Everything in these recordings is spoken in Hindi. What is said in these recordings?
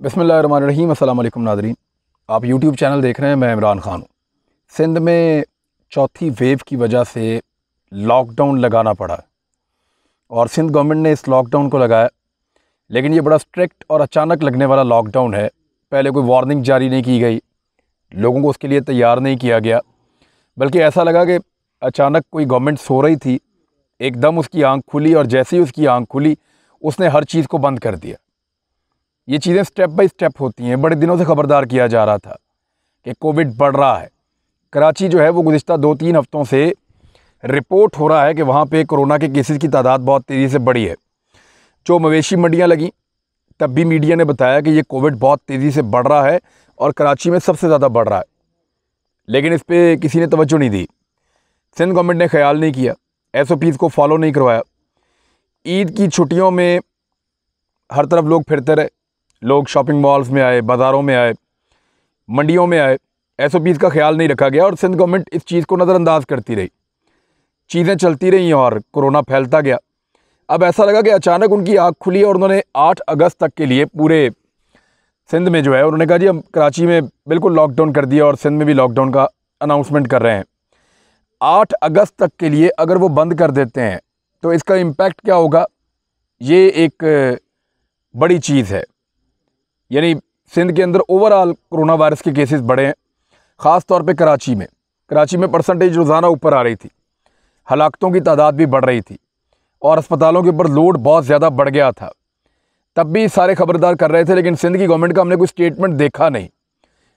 बिस्मिल्लाहिर्रहमानिर्रहीम। अस्सलाम वालेकुम नाज़रीन, आप यूट्यूब चैनल देख रहे हैं। मैं इमरान ख़ान हूँ। सिंध में चौथी वेव की वजह से लॉकडाउन लगाना पड़ा और सिंध गवर्नमेंट ने इस लॉकडाउन को लगाया, लेकिन ये बड़ा स्ट्रिक्ट और अचानक लगने वाला लॉकडाउन है। पहले कोई वार्निंग जारी नहीं की गई, लोगों को उसके लिए तैयार नहीं किया गया, बल्कि ऐसा लगा कि अचानक कोई गवर्नमेंट सो रही थी, एकदम उसकी आँख खुली और जैसे ही उसकी आँख खुली उसने हर चीज़ को बंद कर दिया। ये चीज़ें स्टेप बाय स्टेप होती हैं। बड़े दिनों से ख़बरदार किया जा रहा था कि कोविड बढ़ रहा है। कराची जो है वो गुज़िश्ता 2-3 हफ़्तों से रिपोर्ट हो रहा है कि वहाँ पे कोरोना के केसेस की तादाद बहुत तेज़ी से बढ़ी है। जो मवेशी मंडियाँ लगीं तब भी मीडिया ने बताया कि ये कोविड बहुत तेज़ी से बढ़ रहा है और कराची में सबसे ज़्यादा बढ़ रहा है, लेकिन इस पर किसी ने तवज्जो नहीं दी। सिंध गवर्नमेंट ने ख्याल नहीं किया, SOPs को फॉलो नहीं करवाया। ईद की छुट्टियों में हर तरफ लोग फिरते रहे, लोग शॉपिंग मॉल्स में आए, बाज़ारों में आए, मंडियों में आए। SOPs का ख्याल नहीं रखा गया और सिंध गवर्नमेंट इस चीज़ को नज़रअंदाज करती रही। चीज़ें चलती रहीं और कोरोना फैलता गया। अब ऐसा लगा कि अचानक उनकी आँख खुली और उन्होंने 8 अगस्त तक के लिए पूरे सिंध में जो है उन्होंने कहा जी हम कराची में बिल्कुल लॉकडाउन कर दिया और सिंध में भी लॉकडाउन का अनाउंसमेंट कर रहे हैं। 8 अगस्त तक के लिए अगर वो बंद कर देते हैं तो इसका इम्पैक्ट क्या होगा, ये एक बड़ी चीज़ है। यानी सिंध के अंदर ओवरऑल कोरोना वायरस के केसेस बढ़े हैं, ख़ास तौर पे कराची में परसेंटेज रोज़ाना ऊपर आ रही थी, हलाकतों की तादाद भी बढ़ रही थी और अस्पतालों के ऊपर लोड बहुत ज़्यादा बढ़ गया था। तब भी सारे खबरदार कर रहे थे, लेकिन सिंध की गवर्नमेंट का हमने कोई स्टेटमेंट देखा नहीं।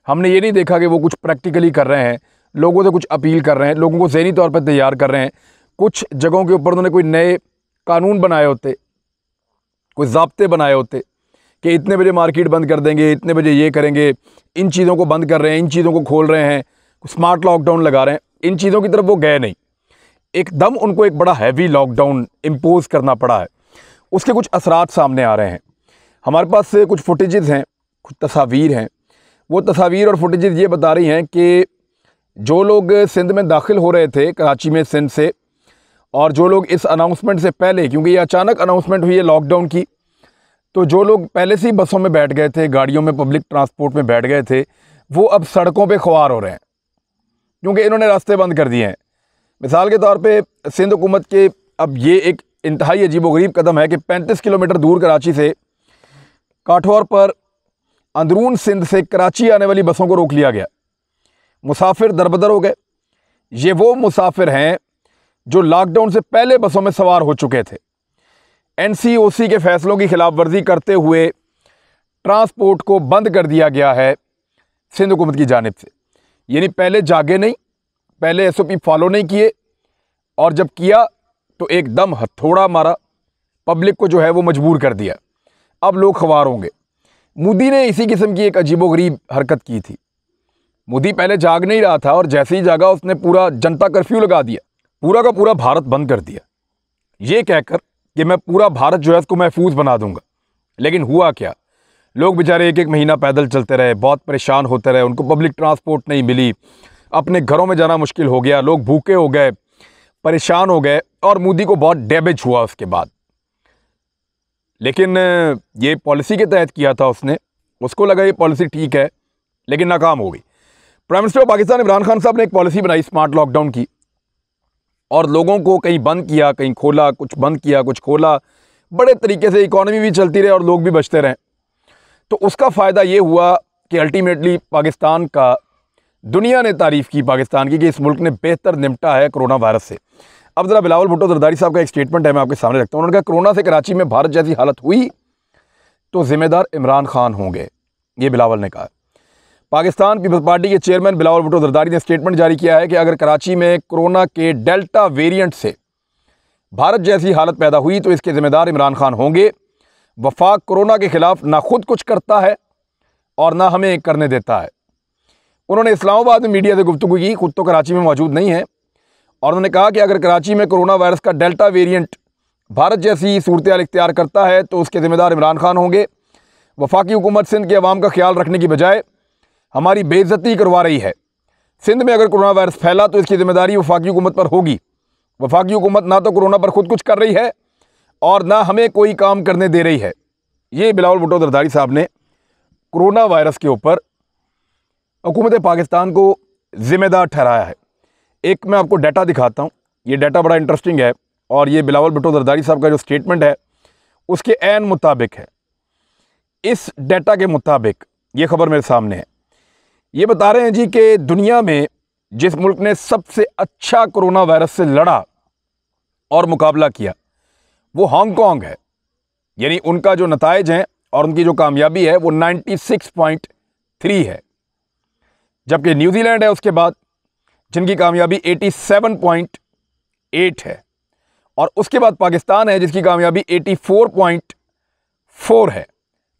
हमने ये नहीं देखा कि वो कुछ प्रैक्टिकली कर रहे हैं, लोगों से कुछ अपील कर रहे हैं, लोगों को ज़हनी तौर पर तैयार कर रहे हैं। कुछ जगहों के ऊपर उन्होंने कोई नए कानून बनाए होते, कोई ज़ाब्ते बनाए होते कि इतने बजे मार्केट बंद कर देंगे, इतने बजे ये करेंगे, इन चीज़ों को बंद कर रहे हैं, इन चीज़ों को खोल रहे हैं, स्मार्ट लॉकडाउन लगा रहे हैं। इन चीज़ों की तरफ वो गए नहीं। एकदम उनको एक बड़ा हैवी लॉकडाउन इम्पोज करना पड़ा है। उसके कुछ असरात सामने आ रहे हैं। हमारे पास से कुछ फुटेजेस हैं, कुछ तस्वीर हैं। वो तस्वीर और फुटेजेस ये बता रही हैं कि जो लोग सिंध में दाखिल हो रहे थे कराची में सिंध से, और जो लोग इस अनाउंसमेंट से पहले, क्योंकि ये अचानक अनाउंसमेंट हुई है लॉकडाउन की, तो जो लोग पहले से ही बसों में बैठ गए थे, गाड़ियों में, पब्लिक ट्रांसपोर्ट में बैठ गए थे, वो अब सड़कों पे ख्वार हो रहे हैं क्योंकि इन्होंने रास्ते बंद कर दिए हैं। मिसाल के तौर पे सिंध हुकूमत के अब ये एक इंतहाई अजीबोगरीब कदम है कि 35 किलोमीटर दूर कराची से काठौर पर अंदरून सिंध से कराची आने वाली बसों को रोक लिया गया। मुसाफिर दरबदर हो गए। ये वो मुसाफिर हैं जो लॉकडाउन से पहले बसों में सवार हो चुके थे। NCOC के फैसलों की खिलाफ वर्जी करते हुए ट्रांसपोर्ट को बंद कर दिया गया है सिंध हुकूमत की जानिब से। यानी पहले जागे नहीं, पहले SOP फॉलो नहीं किए, और जब किया तो एकदम हथौड़ा मारा, पब्लिक को जो है वो मजबूर कर दिया। अब लोग ख्वार होंगे। मोदी ने इसी किस्म की एक अजीबोगरीब हरकत की थी। मोदी पहले जाग नहीं रहा था और जैसे ही जागा उसने पूरा जनता कर्फ्यू लगा दिया, पूरा का पूरा भारत बंद कर दिया, ये कहकर कि मैं पूरा भारत जो है उसको महफूज बना दूंगा। लेकिन हुआ क्या, लोग बेचारे एक एक महीना पैदल चलते रहे, बहुत परेशान होते रहे, उनको पब्लिक ट्रांसपोर्ट नहीं मिली, अपने घरों में जाना मुश्किल हो गया, लोग भूखे हो गए, परेशान हो गए, और मोदी को बहुत डैमेज हुआ उसके बाद। लेकिन ये पॉलिसी के तहत किया था उसने, उसको लगा ये पॉलिसी ठीक है, लेकिन नाकाम हो गई। Prime minister of Pakistan Imran Khan साहब ने एक पॉलिसी बनाई स्मार्ट लॉकडाउन की, और लोगों को कहीं बंद किया, कहीं खोला, कुछ बंद किया, कुछ खोला, बड़े तरीके से इकॉनमी भी चलती रहे और लोग भी बचते रहें। तो उसका फ़ायदा ये हुआ कि अल्टीमेटली पाकिस्तान का, दुनिया ने तारीफ़ की पाकिस्तान की कि इस मुल्क ने बेहतर निपटा है कोरोना वायरस से। अब ज़रा बिलावल भुट्टो जरदारी साहब का एक स्टेटमेंट है, मैं आपके सामने रखता हूँ। उन्होंने कहा कोरोना से कराची में भारत जैसी हालत हुई तो ज़िम्मेदार इमरान खान होंगे, ये बिलावल ने कहा। पाकिस्तान पीपल्स पार्टी के चेयरमैन बिलावल भुट्टो जरदारी ने स्टेटमेंट जारी किया है कि अगर कराची में कोरोना के डेल्टा वेरिएंट से भारत जैसी हालत पैदा हुई तो इसके ज़िम्मेदार इमरान खान होंगे। वफाक कोरोना के ख़िलाफ़ ना खुद कुछ करता है और ना हमें करने देता है। उन्होंने इस्लामाबाद में मीडिया से गुफ्तगू की, खुद तो कराची में मौजूद नहीं है, और उन्होंने कहा कि अगर कराची में कोरोना वायरस का डेल्टा वेरिएंट भारत जैसी सूरत-ए-हाल इख्तियार करता है तो उसके ज़िम्मेदार इमरान खान होंगे। वफाकी हुकूमत सिंध के अवाम का ख्याल रखने की बजाय हमारी बेइज्जती करवा रही है। सिंध में अगर कोरोना वायरस फैला तो इसकी ज़िम्मेदारी वफाकी हुकूमत पर होगी। वफाकी हुकूमत ना तो कोरोना पर खुद कुछ कर रही है और ना हमें कोई काम करने दे रही है। ये बिलावल भुट्टो जरदारी साहब ने कोरोना वायरस के ऊपर हुकूमत पाकिस्तान को ज़िम्मेदार ठहराया है। एक मैं आपको डाटा दिखाता हूँ, ये डाटा बड़ा इंटरेस्टिंग है और ये बिलावल भुट्टो जरदारी साहब का जो स्टेटमेंट है उसके ऐन मुताबिक है। इस डाटा के मुताबिक ये खबर मेरे सामने है, ये बता रहे हैं जी कि दुनिया में जिस मुल्क ने सबसे अच्छा कोरोना वायरस से लड़ा और मुकाबला किया वो हांगकांग है। यानी उनका जो नताइज हैं और उनकी जो कामयाबी है वो 96.3 है, जबकि न्यूजीलैंड है उसके बाद जिनकी कामयाबी 87.8 है, और उसके बाद पाकिस्तान है जिसकी कामयाबी 84.4 है।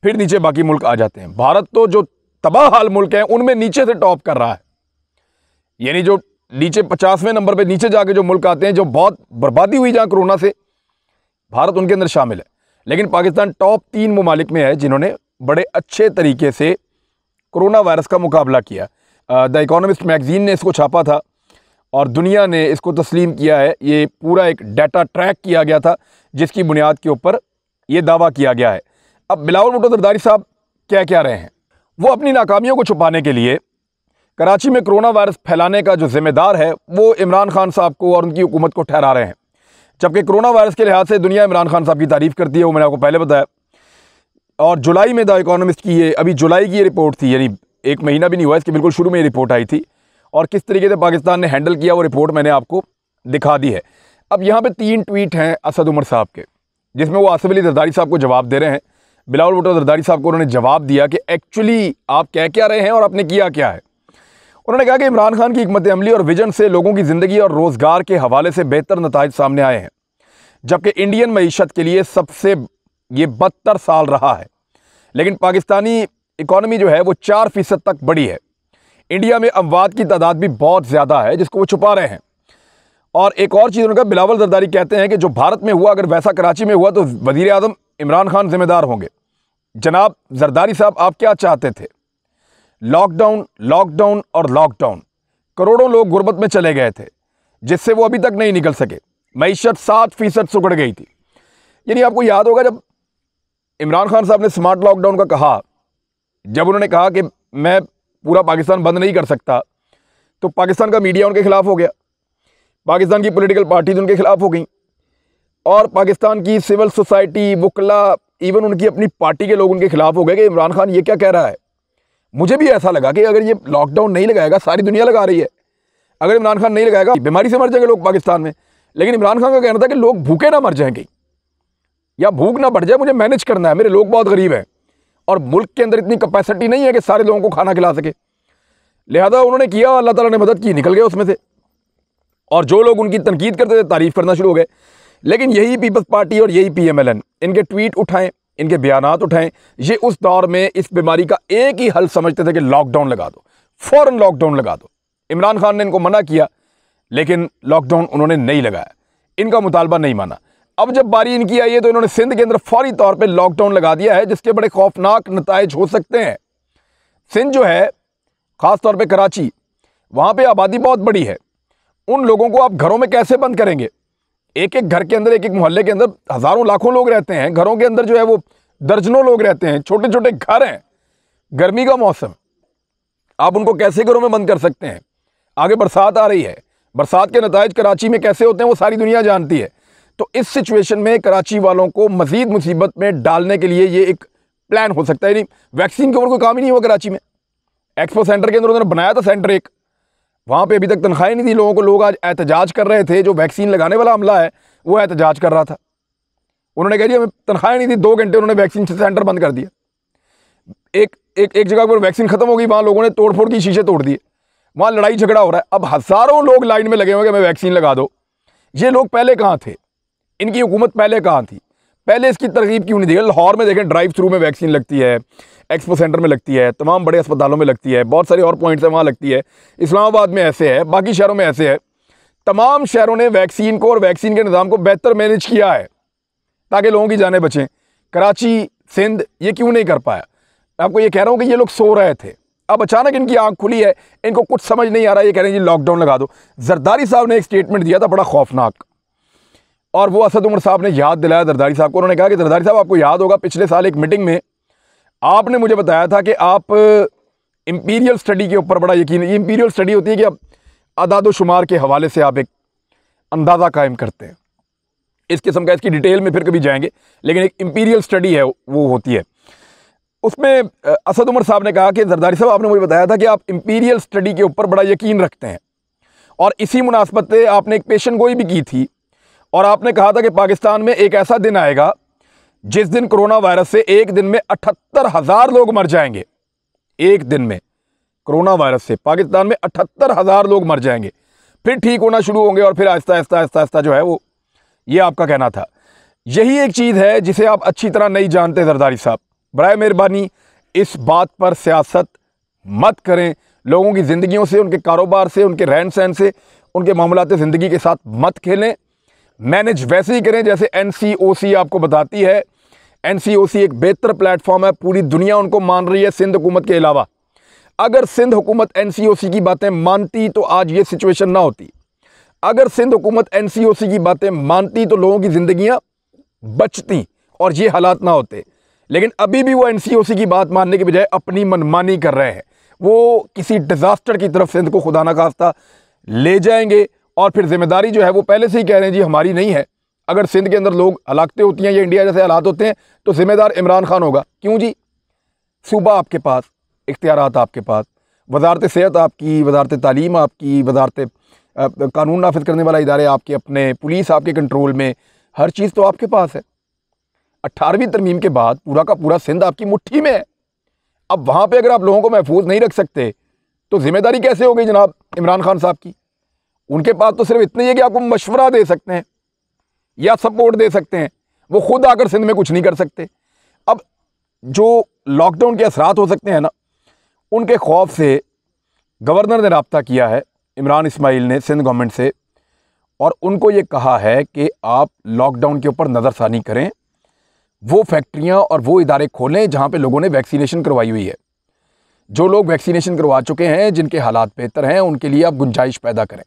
फिर नीचे बाकी मुल्क आ जाते हैं। भारत तो जो तबाह हाल मुल्क हैं उनमें नीचे से टॉप कर रहा है। यानी जो नीचे 50वें नंबर पे नीचे जाके जो मुल्क आते हैं, जो बहुत बर्बादी हुई जहां कोरोना से, भारत उनके अंदर शामिल है। लेकिन पाकिस्तान टॉप 3 ममालिक में है जिन्होंने बड़े अच्छे तरीके से कोरोना वायरस का मुकाबला किया। द इकोनॉमिस्ट मैगजीन ने इसको छापा था और दुनिया ने इसको तस्लीम किया है। ये पूरा एक डाटा ट्रैक किया गया था जिसकी बुनियाद के ऊपर ये दावा किया गया है। अब बिलावल भुट्टो जरदारी साहब क्या रहे हैं, वो अपनी नाकामियों को छुपाने के लिए कराची में कोरोना वायरस फैलाने का जो जिम्मेदार है वो इमरान खान साहब को और उनकी हुकूमत को ठहरा रहे हैं। जबकि कोरोना वायरस के लिहाज से दुनिया इमरान खान साहब की तारीफ़ करती है, वो मैंने आपको पहले बताया। और जुलाई में द इकोनॉमिस्ट की ये अभी जुलाई की ये रिपोर्ट थी, यानी एक महीना भी नहीं हुआ इसके, बिल्कुल शुरू में ये रिपोर्ट आई थी और किस तरीके से पाकिस्तान ने हैंडल किया वो रिपोर्ट मैंने आपको दिखा दी है। अब यहाँ पे 3 ट्वीट हैं असद उमर साहब के, जिसमें वो आसिफ अली जरदारी साहब को जवाब दे रहे हैं। बिलावल भुट्टो जरदारी साहब को उन्होंने जवाब दिया कि एक्चुअली आप कह क्या रहे हैं और आपने किया क्या है। उन्होंने कहा कि इमरान खान की हिकमत अमली और विजन से लोगों की ज़िंदगी और रोज़गार के हवाले से बेहतर नताइज सामने आए हैं, जबकि इंडियन मईशत के लिए सबसे ये बदतर साल रहा है। लेकिन पाकिस्तानी इकॉनमी जो है वो 4% तक बढ़ी है। इंडिया में अमवात की तादाद भी बहुत ज़्यादा है जिसको वो छुपा रहे हैं। और एक और चीज़ उनका बिलावल जरदारी कहते हैं कि जो भारत में हुआ अगर वैसा कराची में हुआ तो वज़ीर आज़म इमरान खान जिम्मेदार होंगे। जनाब जरदारी साहब, आप क्या चाहते थे? लॉकडाउन, लॉकडाउन और लॉकडाउन। करोड़ों लोग गुर्बत में चले गए थे जिससे वो अभी तक नहीं निकल सके। मईशत 7% सुगड़ गई थी। यानी आपको याद होगा जब इमरान खान साहब ने स्मार्ट लॉकडाउन का कहा, जब उन्होंने कहा कि मैं पूरा पाकिस्तान बंद नहीं कर सकता, तो पाकिस्तान का मीडिया उनके खिलाफ हो गया, पाकिस्तान की पॉलिटिकल पार्टीज उनके खिलाफ हो गई और पाकिस्तान की सिविल सोसाइटी, वकला, इवन उनकी अपनी पार्टी के लोग उनके खिलाफ हो गए कि इमरान खान ये क्या कह रहा है। मुझे भी ऐसा लगा कि अगर ये लॉकडाउन नहीं लगाएगा, सारी दुनिया लगा रही है, अगर इमरान खान नहीं लगाएगा बीमारी से मर जाएंगे लोग पाकिस्तान में। लेकिन इमरान खान का कहना था कि लोग भूखे ना मर जाएंगे या भूख ना बढ़ जाए, मुझे मैनेज करना है, मेरे लोग बहुत गरीब हैं और मुल्क के अंदर इतनी कैपेसिटी नहीं है कि सारे लोगों को खाना खिला सके। लिहाजा उन्होंने किया, अल्लाह ताला ने मदद की, निकल गए उसमें से। और जो लोग उनकी तनकीद करते थे तारीफ़ करना शुरू हो गए। लेकिन यही पीपल्स पार्टी और यही PMLN इनके ट्वीट उठाएं, इनके बयानात उठाएं, ये उस दौर में इस बीमारी का एक ही हल समझते थे कि लॉकडाउन लगा दो, फ़ौरन लॉकडाउन लगा दो। इमरान खान ने इनको मना किया लेकिन लॉकडाउन उन्होंने नहीं लगाया, इनका मुतालबा नहीं माना। अब जब बारी इनकी आई है तो इन्होंने सिंध के अंदर फौरी तौर पे लॉकडाउन लगा दिया है, जिसके बड़े खौफनाक नताइज हो सकते हैं। सिंध जो है, ख़ास तौर पे कराची, वहाँ पे आबादी बहुत बड़ी है। उन लोगों को आप घरों में कैसे बंद करेंगे? एक एक घर के अंदर, एक एक मोहल्ले के अंदर हज़ारों लाखों लोग रहते हैं, घरों के अंदर जो है वो दर्जनों लोग रहते हैं, छोटे छोटे घर हैं, गर्मी का मौसम, आप उनको कैसे घरों में बंद कर सकते हैं? आगे बरसात आ रही है, बरसात के नताइज कराची में कैसे होते हैं वो सारी दुनिया जानती है। तो इस सिचुएशन में कराची वालों को मज़ीद मुसीबत में डालने के लिए ये एक प्लान हो सकता है। नहीं, वैक्सीन के ऊपर कोई काम ही नहीं हुआ कराची में। एक्सपो सेंटर के अंदर उन्होंने बनाया था सेंटर एक, वहाँ पे अभी तक तनख्वाहें नहीं थी लोगों को, लोग आज एहतजाज कर रहे थे। जो वैक्सीन लगाने वाला अमला है वो एहतजाज कर रहा था, उन्होंने कह दिया हमें तनख्वाहें नहीं थी, 2 घंटे उन्होंने वैक्सीन सेंटर बंद कर दिया। एक जगह पर वैक्सीन खत्म हो गई, वहाँ लोगों ने तोड़फोड़ की शीशे तोड़ दिए, वहाँ लड़ाई झगड़ा हो रहा है। अब हज़ारों लोग लाइन में लगे हुए कि हमें वैक्सीन लगा दो। ये लोग पहले कहाँ थे? इनकी हुकूमत पहले कहाँ थी? पहले इसकी तरकीब क्यों नहीं दी? लाहौर में देखें, ड्राइव थ्रू में वैक्सीन लगती है, एक्सपो सेंटर में लगती है, तमाम बड़े अस्पतालों में लगती है, बहुत सारे और पॉइंट्स हैं वहाँ लगती है, इस्लामाबाद में ऐसे है, बाकी शहरों में ऐसे है। तमाम शहरों ने वैक्सीन को और वैक्सीन के निज़ाम को बेहतर मैनेज किया है ताकि लोगों की जानें बचें। कराची, सिंध ये क्यों नहीं कर पाया? मैं आपको ये कह रहा हूँ कि ये लोग सो रहे थे, अब अचानक इनकी आंख खुली है, इनको कुछ समझ नहीं आ रहा, ये कह रहे हैं जी लॉकडाउन लगा दो। जरदारी साहब ने एक स्टेटमेंट दिया था बड़ा खौफनाक, और वो असद उमर साहब ने याद दिलाया जरदारी साहब को। उन्होंने कहा कि जरदारी साहब, आपको याद होगा पिछले साल एक मीटिंग में आपने मुझे बताया था कि आप इंपीरियल स्टडी के ऊपर बड़ा यकीन, ये इंपीरियल स्टडी होती है कि आप अदाद शुमार के हवाले से आप एक अंदाज़ा कायम करते हैं। इस किस्म का, इसकी डिटेल में फिर कभी जाएंगे, लेकिन एक इंपीरियल स्टडी है वो होती है। उसमें असद उमर साहब ने कहा कि जरदारी साहब, आपने मुझे बताया था कि आप इंपीरियल स्टडी के ऊपर बड़ा यकीन रखते हैं, और इसी मुनासबत से आपने एक पेशन गोई भी की थी, और आपने कहा था कि पाकिस्तान में एक ऐसा दिन आएगा जिस दिन कोरोना वायरस से एक दिन में 78,000 लोग मर जाएंगे। एक दिन में कोरोना वायरस से पाकिस्तान में 78,000 लोग मर जाएंगे, फिर ठीक होना शुरू होंगे, और फिर आहिस्ता आहिस्ता आहिस्ता आहिस्ता जो है वो, ये आपका कहना था। यही एक चीज़ है जिसे आप अच्छी तरह नहीं जानते जरदारी साहब। बराए मेहरबानी इस बात पर सियासत मत करें, लोगों की ज़िंदगियों से, उनके कारोबार से, उनके रहन सहन से, उनके मामलात ज़िंदगी के साथ मत खेलें। मैनेज वैसे ही करें जैसे NCOC आपको बताती है। NCOC एक बेहतर प्लेटफॉर्म है, पूरी दुनिया उनको मान रही है सिंध हुकूमत के अलावा। अगर सिंध हुकूमत NCOC की बातें मानती तो आज ये सिचुएशन ना होती। अगर सिंध हुकूमत NCOC की बातें मानती तो लोगों की ज़िंदगियाँ बचती और ये हालात ना होते। लेकिन अभी भी वो NCOC की बात मानने के बजाय अपनी मनमानी कर रहे हैं। वो किसी डिज़ास्टर की तरफ सिंध को खुदा ना खास्ता ले जाएंगे, और फिर जिम्मेदारी जो है वो पहले से ही कह रहे हैं जी हमारी नहीं है। अगर सिंध के अंदर लोग हलाकतें होती हैं या इंडिया जैसे हालात होते हैं तो जिम्मेदार इमरान खान होगा। क्यों जी? सूबा आपके पास, इख्तियारात आपके पास, वजारत सेहत आपकी, वजारत तालीम आपकी, वजारत कानून नाफिज करने वाला इदारे आपके अपने, पुलिस आपके कंट्रोल में, हर चीज़ तो आपके पास है। 18वीं तरमीम के बाद पूरा का पूरा सिंध आपकी मुट्ठी में है। अब वहाँ पे अगर आप लोगों को महफूज नहीं रख सकते तो जिम्मेदारी कैसे हो गई जनाब इमरान खान साहब की? उनके पास तो सिर्फ इतना ही है कि आपको मशवरा दे सकते हैं या सपोर्ट दे सकते हैं, वो खुद आकर सिंध में कुछ नहीं कर सकते। अब जो लॉकडाउन के असरात हो सकते हैं ना, उनके खौफ से गवर्नर ने रब्ता किया है इमरान इस्माइल ने सिंध गवर्नमेंट से, और उनको ये कहा है कि आप लॉकडाउन के ऊपर नज़रसानी करें, वो फैक्ट्रियां और वो इदारे खोलें जहां पे लोगों ने वैक्सीनेशन करवाई हुई है। जो लोग वैक्सीनेशन करवा चुके हैं, जिनके हालात बेहतर हैं, उनके लिए आप गुंजाइश पैदा करें।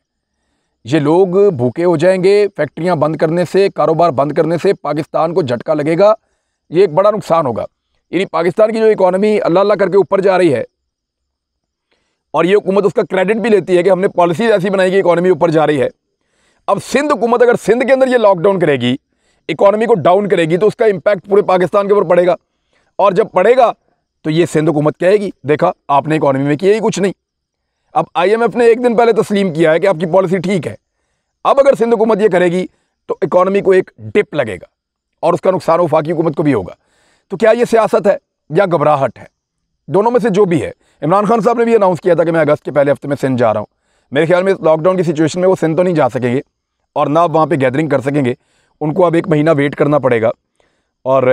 ये लोग भूखे हो जाएंगे, फैक्ट्रियां बंद करने से, कारोबार बंद करने से पाकिस्तान को झटका लगेगा, ये एक बड़ा नुकसान होगा। यानी पाकिस्तान की जो इकॉनमी अल्लाह अल्लाह करके ऊपर जा रही है, और ये हुकूमत उसका क्रेडिट भी लेती है कि हमने पॉलिसीज ऐसी बनाई कि इकॉनमी ऊपर जा रही है। अब सिंध हुकूमत अगर सिंध के अंदर ये लॉकडाउन करेगी, इकॉनमी को डाउन करेगी, तो उसका इंपैक्ट पूरे पाकिस्तान के ऊपर पड़ेगा, और जब पड़ेगा तो ये सिंध हुकूमत कहेगी देखा आपने इकॉनमी में किया ही कुछ नहीं। अब IMF ने एक दिन पहले तस्लीम किया है कि आपकी पॉलिसी ठीक है। अब अगर सिंध हुकूमत ये करेगी तो इकॉनमी को एक डिप लगेगा, और उसका नुकसान वफाकी हुकूमत को भी होगा। तो क्या ये सियासत है या घबराहट है? दोनों में से जो भी है। इमरान खान साहब ने भी अनाउंस किया था कि मैं अगस्त के पहले हफ्ते में सिंध जा रहा हूँ। मेरे ख्याल में लॉकडाउन की सिचुएशन में वो सिंध तो नहीं जा सकेंगे, और ना वहाँ पर गैदरिंग कर सकेंगे, उनको अब 1 महीना वेट करना पड़ेगा। और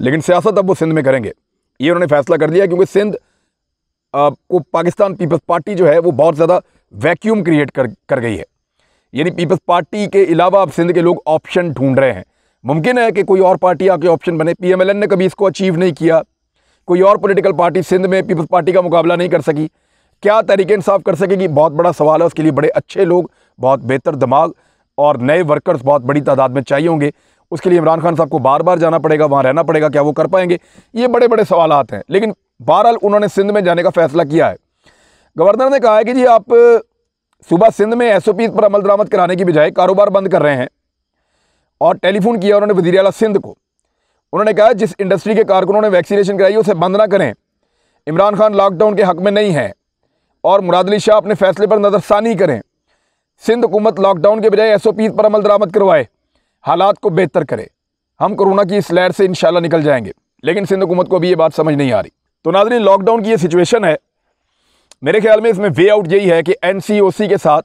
लेकिन सियासत अब वो सिंध में करेंगे, ये उन्होंने फैसला कर दिया, क्योंकि सिंध को पाकिस्तान पीपल्स पार्टी जो है वो बहुत ज़्यादा वैक्यूम क्रिएट कर गई है। यानी पीपल्स पार्टी के अलावा अब सिंध के लोग ऑप्शन ढूंढ रहे हैं। मुमकिन है कि कोई और पार्टी आके ऑप्शन बने। PMLN ने कभी इसको अचीव नहीं किया, कोई और पॉलिटिकल पार्टी सिंध में पीपल्स पार्टी का मुकाबला नहीं कर सकी। क्या तहरीक इंसाफ कर सकेगी? बहुत बड़ा सवाल है। उसके लिए बड़े अच्छे लोग, बहुत बेहतर दिमाग और नए वर्कर्स बहुत बड़ी तादाद में चाहिए होंगे। उसके लिए इमरान खान साहब को बार बार जाना पड़ेगा, वहाँ रहना पड़ेगा। क्या वो कर पाएंगे? ये बड़े बड़े सवालात हैं। लेकिन बहरहाल उन्होंने सिंध में जाने का फैसला किया है। गवर्नर ने कहा है कि जी आप सुबह सिंध में SOP पर अमल दरामद कराने की बजाय कारोबार बंद कर रहे हैं, और टेलीफोन किया उन्होंने वज़ीर आला सिंध को। उन्होंने कहा जिस इंडस्ट्री के कारकुनों ने वैक्सीनेशन कराई उसे बंद ना करें। इमरान खान लॉकडाउन के हक में नहीं है, और मुराद अली शाह अपने फैसले पर नज़रसानी करें। सिंध हुकूमत लॉकडाउन के बजाय SOP पर अमल दरामद करवाए, हालात को बेहतर करे। हम कोरोना की इस लहर से इंशाल्लाह निकल जाएंगे। लेकिन सिंध हुकूमत को भी ये बात समझ नहीं आ रही। तो नाज़रीन, लॉकडाउन की ये सिचुएशन है। मेरे ख्याल में इसमें वे आउट यही है कि NCOC के साथ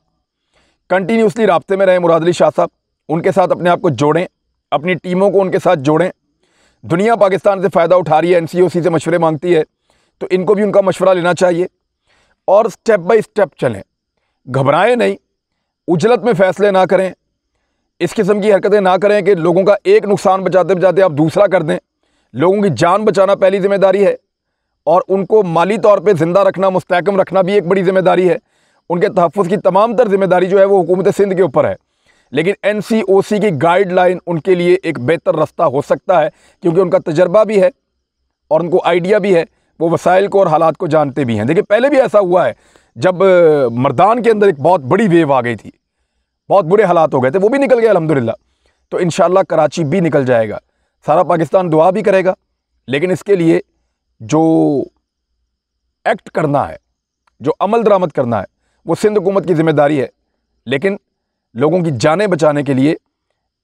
कंटिन्यूसली राब्ते में रहे मुराद अली शाह साहब, उनके साथ अपने आप को जोड़ें, अपनी टीमों को उनके साथ जोड़ें। दुनिया पाकिस्तान से फ़ायदा उठा रही है, NCOC से मशवरे मांगती है, तो इनको भी उनका मशवरा लेना चाहिए, और स्टेप बाय स्टेप चलें। घबराएं नहीं, उजलत में फ़ैसले ना करें, इस किस्म की हरकतें ना करें कि लोगों का एक नुकसान बचाते बचाते आप दूसरा कर दें। लोगों की जान बचाना पहली जिम्मेदारी है, और उनको माली तौर पे ज़िंदा रखना, मुस्तहकम रखना भी एक बड़ी ज़िम्मेदारी है। उनके तहफ़्फ़ुज़ की तमाम तर जिम्मेदारी जो है वो हुकूमत सिंध के ऊपर है। लेकिन NCOC की गाइडलाइन उनके लिए एक बेहतर रास्ता हो सकता है, क्योंकि उनका तजर्बा भी है और उनको आइडिया भी है, वो वसाइल को और हालात को जानते भी हैं। देखिए पहले भी ऐसा हुआ है, जब मर्दान के अंदर एक बहुत बड़ी वेव आ गई थी, बहुत बुरे हालात हो गए थे, वो भी निकल गए अल्हम्दुलिल्लाह। तो इंशाअल्लाह कराची भी निकल जाएगा। सारा पाकिस्तान दुआ भी करेगा, लेकिन इसके लिए जो एक्ट करना है, जो अमल दरामद करना है, वो सिंध हुकूमत की जिम्मेदारी है। लेकिन लोगों की जानें बचाने के लिए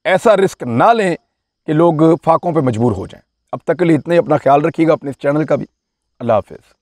ऐसा रिस्क ना लें कि लोग फाकों पे मजबूर हो जाएं। अब तक के लिए इतने, अपना ख्याल रखिएगा, अपने इस चैनल का भी। अल्लाह हाफ़िज़।